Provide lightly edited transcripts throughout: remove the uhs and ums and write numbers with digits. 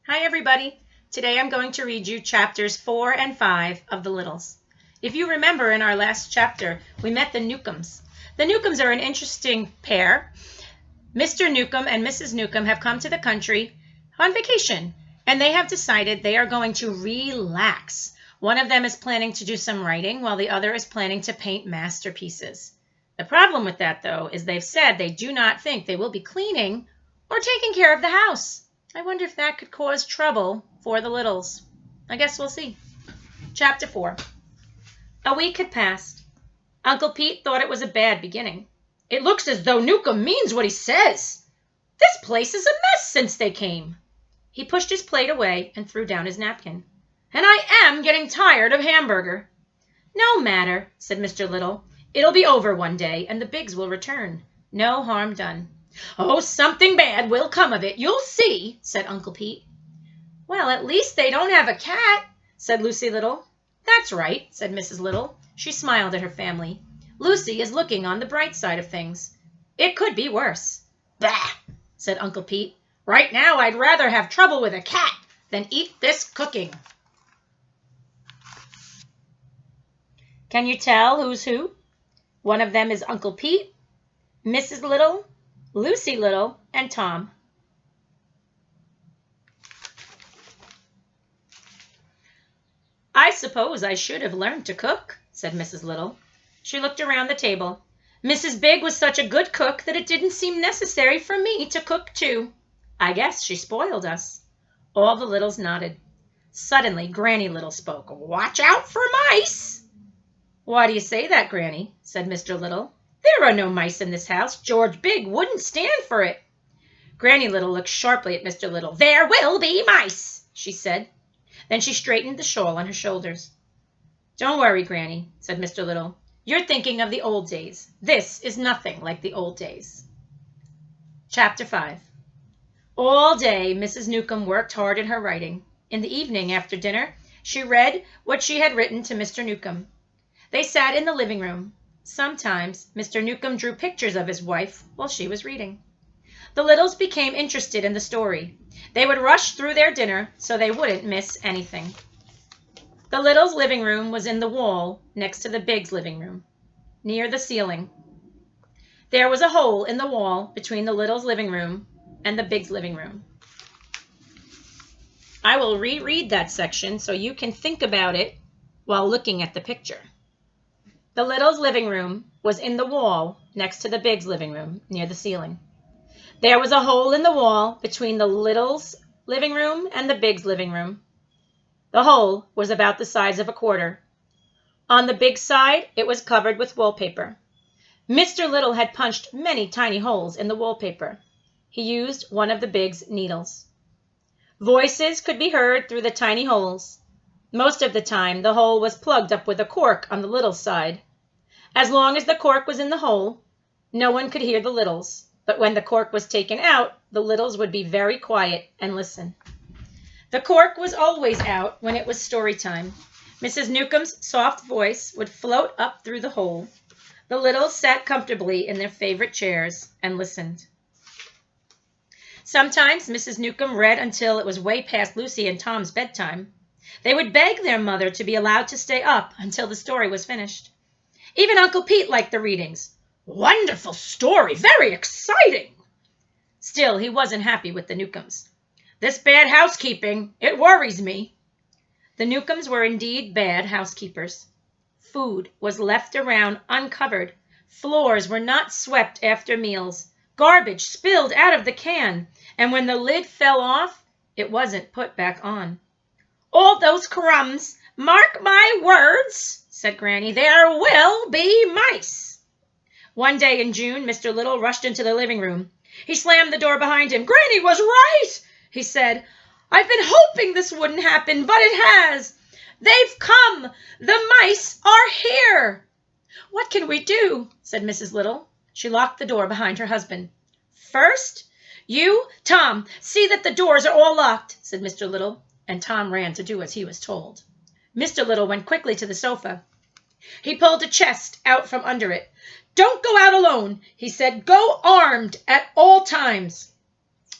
Hi everybody! Today I'm going to read you chapters 4 and 5 of The Littles. If you remember in our last chapter, we met the Newcombs. The Newcombs are an interesting pair. Mr. Newcomb and Mrs. Newcomb have come to the country on vacation, and they have decided they are going to relax. One of them is planning to do some writing, while the other is planning to paint masterpieces. The problem with that, though, is they've said they do not think they will be cleaning or taking care of the house. I wonder if that could cause trouble for the Littles. I guess we'll see. Chapter 4. A week had passed. Uncle Pete thought it was a bad beginning. It looks as though Newcomb means what he says. This place is a mess since they came. He pushed his plate away and threw down his napkin. And I am getting tired of hamburger. No matter, said Mr. Little. It'll be over one day, and the Biggs will return. No harm done. Oh, something bad will come of it, you'll see, said Uncle Pete. Well, at least they don't have a cat, said Lucy Little. That's right, said Mrs. Little. She smiled at her family. Lucy is looking on the bright side of things. It could be worse. Bah, said Uncle Pete. Right now I'd rather have trouble with a cat than eat this cooking. Can you tell who's who? One of them is Uncle Pete, Mrs. Little, Lucy Little, and Tom. I suppose I should have learned to cook, said Mrs. Little. She looked around the table. Mrs. Big was such a good cook that it didn't seem necessary for me to cook too. I guess she spoiled us. All the Littles nodded. Suddenly, Granny Little spoke. Watch out for mice! Why do you say that, Granny? Said Mr. Little. There are no mice in this house. George Big wouldn't stand for it. Granny Little looked sharply at Mr. Little. There will be mice, she said. Then she straightened the shawl on her shoulders. Don't worry, Granny, said Mr. Little. You're thinking of the old days. This is nothing like the old days. Chapter 5. All day Mrs. Newcomb worked hard at her writing. In the evening, after dinner, she read what she had written to Mr. Newcomb. They sat in the living room. Sometimes Mr. Newcomb drew pictures of his wife while she was reading. The Littles became interested in the story. They would rush through their dinner so they wouldn't miss anything. The Littles' living room was in the wall next to the Biggs' living room, near the ceiling. There was a hole in the wall between the Littles' living room and the Biggs' living room. I will reread that section so you can think about it while looking at the picture. The Littles' living room was in the wall next to the Biggs' living room, near the ceiling. There was a hole in the wall between the Littles' living room and the Biggs' living room. The hole was about the size of a quarter. On the Biggs' side, it was covered with wallpaper. Mr. Little had punched many tiny holes in the wallpaper. He used one of the Biggs' needles. Voices could be heard through the tiny holes. Most of the time, the hole was plugged up with a cork on the Littles' side. As long as the cork was in the hole, no one could hear the Littles, but when the cork was taken out, the Littles would be very quiet and listen. The cork was always out when it was story time. Mrs. Newcomb's soft voice would float up through the hole. The Littles sat comfortably in their favorite chairs and listened. Sometimes Mrs. Newcomb read until it was way past Lucy and Tom's bedtime. They would beg their mother to be allowed to stay up until the story was finished. Even Uncle Pete liked the readings. Wonderful story, very exciting. Still, he wasn't happy with the Newcombs. This bad housekeeping, it worries me. The Newcombs were indeed bad housekeepers. Food was left around uncovered. Floors were not swept after meals. Garbage spilled out of the can, and when the lid fell off, it wasn't put back on. All those crumbs, mark my words, said Granny, there will be mice. One day in June, Mr. Little rushed into the living room. He slammed the door behind him. Granny was right, he said. I've been hoping this wouldn't happen, but it has. They've come. The mice are here. What can we do? Said Mrs. Little. She locked the door behind her husband. First, you, Tom, see that the doors are all locked, said Mr. Little, and Tom ran to do as he was told. Mr. Little went quickly to the sofa. He pulled a chest out from under it. Don't go out alone, he said. Go armed at all times.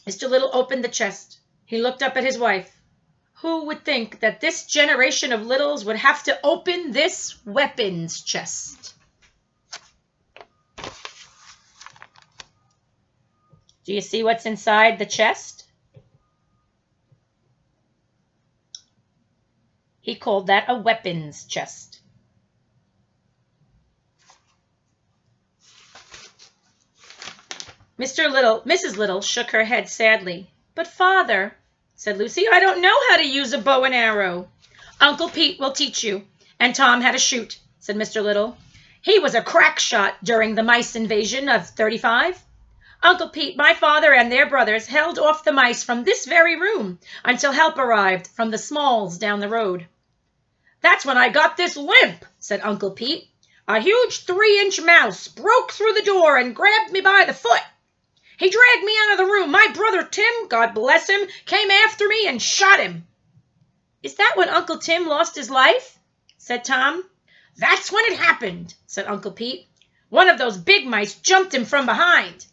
Mr. Little opened the chest. He looked up at his wife. Who would think that this generation of littles would have to open this weapons chest? Do you see what's inside the chest? He called that a weapons chest. Mrs. Little shook her head sadly. But father, said Lucy, I don't know how to use a bow and arrow. Uncle Pete will teach you, and Tom how to shoot, said Mr. Little. He was a crack shot during the mice invasion of '35. Uncle Pete, my father, and their brothers held off the mice from this very room until help arrived from the Smalls down the road. That's when I got this limp, said Uncle Pete. A huge 3-inch mouse broke through the door and grabbed me by the foot. He dragged me out of the room. My brother Tim, God bless him, came after me and shot him. Is that when Uncle Tim lost his life? Said Tom. That's when it happened, said Uncle Pete. One of those big mice jumped him from behind.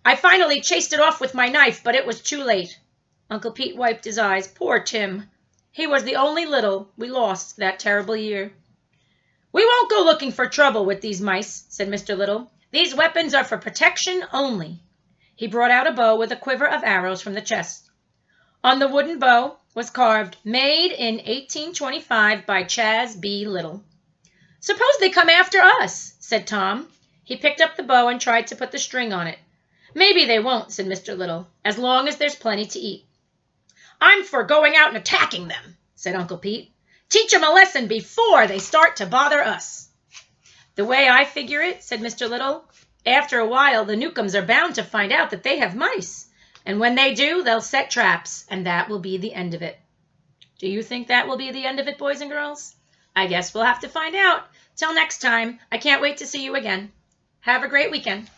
I finally chased it off with my knife, but it was too late. Uncle Pete wiped his eyes. Poor Tim. He was the only little we lost that terrible year. We won't go looking for trouble with these mice, said Mr. Little. These weapons are for protection only. He brought out a bow with a quiver of arrows from the chest. On the wooden bow was carved, Made in 1825 by Chas. B. Little. Suppose they come after us, said Tom. He picked up the bow and tried to put the string on it. Maybe they won't, said Mr. Little, as long as there's plenty to eat. I'm for going out and attacking them, said Uncle Pete. Teach them a lesson before they start to bother us. The way I figure it, said Mr. Little, after a while the Newcombs are bound to find out that they have mice, and when they do, they'll set traps, and that will be the end of it. Do you think that will be the end of it, boys and girls? I guess we'll have to find out. Till next time, I can't wait to see you again. Have a great weekend.